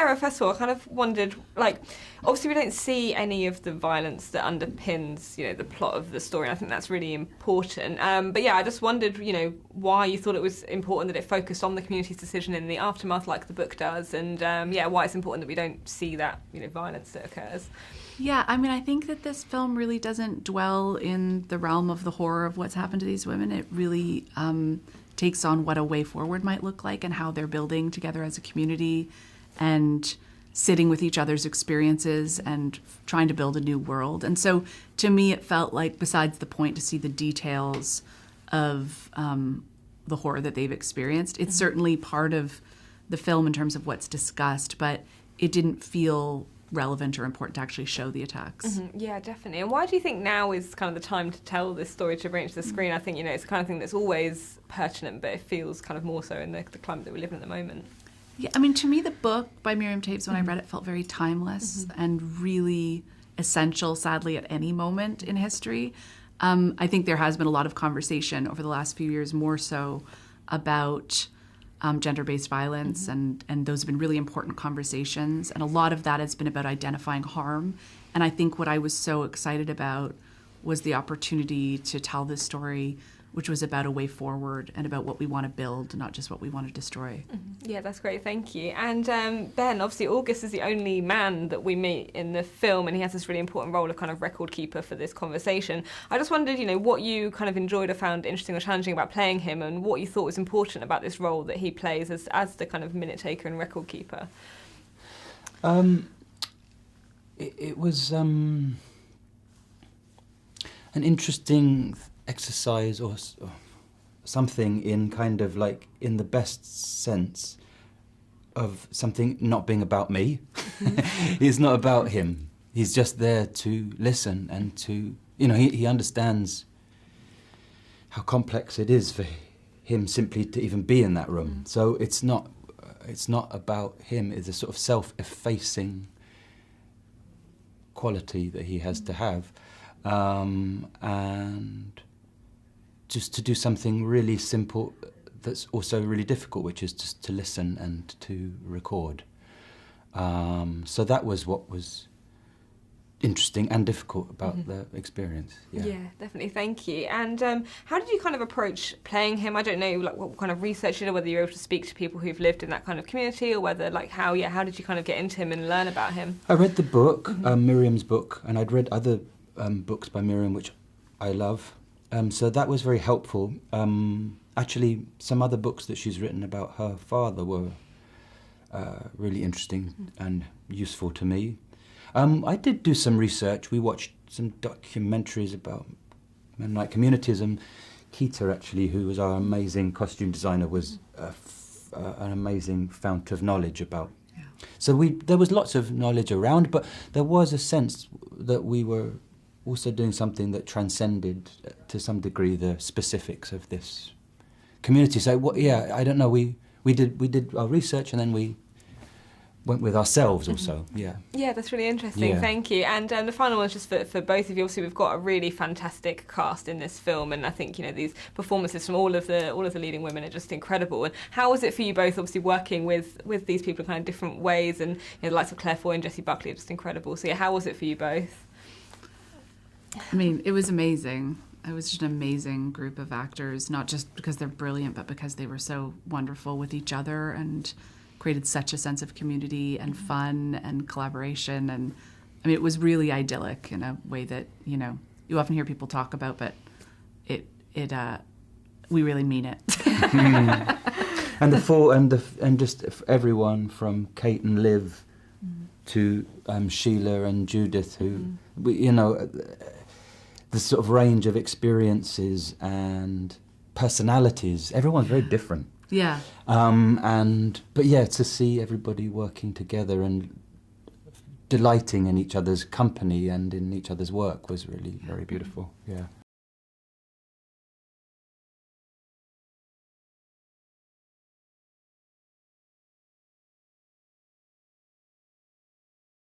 Sarah, first of all, I kind of wondered, like, obviously we don't see any of the violence that underpins, the plot of the story, and I think that's really important. But yeah, I just wondered, why you thought it was important that it focused on the community's decision in the aftermath like the book does, and why it's important that we don't see that, violence that occurs. Yeah, I mean, I think that this film really doesn't dwell in the realm of the horror of what's happened to these women. It really takes on what a way forward might look like and how they're building together as a community and sitting with each other's experiences and trying to build a new world. And so to me, it felt like, besides the point to see the details of the horror that they've experienced, it's certainly part of the film in terms of what's discussed, but it didn't feel relevant or important to actually show the attacks. Mm-hmm. Yeah, definitely. And why do you think now is kind of the time to tell this story, to bring it to the screen? I think, it's the kind of thing that's always pertinent, but it feels kind of more so in the climate that we live in at the moment. Yeah, I mean, to me, the book by Miriam Toews, when I read it, felt very timeless and really essential, sadly, at any moment in history. I think there has been a lot of conversation over the last few years, more so about gender-based violence, and those have been really important conversations. And a lot of that has been about identifying harm. And I think what I was so excited about was the opportunity to tell this story, which was about a way forward and about what we want to build, not just what we want to destroy. Yeah, that's great, thank you. And Ben, obviously August is the only man that we meet in the film, and he has this really important role of kind of record keeper for this conversation. I just wondered, what you kind of enjoyed or found interesting or challenging about playing him, and what you thought was important about this role that he plays as the kind of minute taker and record keeper. It was an interesting exercise or something, in kind of like, in the best sense of something not being about me. It's not about him. He's just there to listen and to, he understands how complex it is for him simply to even be in that room. So it's not about him. It's a sort of self-effacing quality that he has to have. And just to do something really simple that's also really difficult, which is just to listen and to record. So that was what was interesting and difficult about the experience. Yeah, definitely, thank you. And how did you kind of approach playing him? I don't know, like, what kind of research you did, whether you were able to speak to people who've lived in that kind of community, or whether, like, how did you kind of get into him and learn about him? I read the book, Miriam's book, and I'd read other books by Miriam, which I love. So that was very helpful. Actually, some other books that she's written about her father were really interesting and useful to me. I did do some research. We watched some documentaries about men like communities, and Keita, actually, who was our amazing costume designer, was an amazing fount of knowledge about. Yeah. So there was lots of knowledge around, but there was a sense that we were also doing something that transcended, to some degree, the specifics of this community. So, I don't know. We did our research, and then we went with ourselves also. Yeah, that's really interesting. Thank you. And the final one is just for both of you. Obviously, we've got a really fantastic cast in this film, and I think these performances from all of the leading women are just incredible. And how was it for you both, obviously working with these people in kind of different ways, and the likes of Claire Foy and Jessie Buckley are just incredible. So how was it for you both? I mean, it was amazing. It was just an amazing group of actors, not just because they're brilliant, but because they were so wonderful with each other and created such a sense of community and fun and collaboration. And I mean, it was really idyllic in a way that, you often hear people talk about, but we really mean it. And just everyone from Kate and Liv to Sheila and Judith, who, the sort of range of experiences and personalities. Everyone's very different. Yeah. To see everybody working together and delighting in each other's company and in each other's work was really very beautiful. Yeah.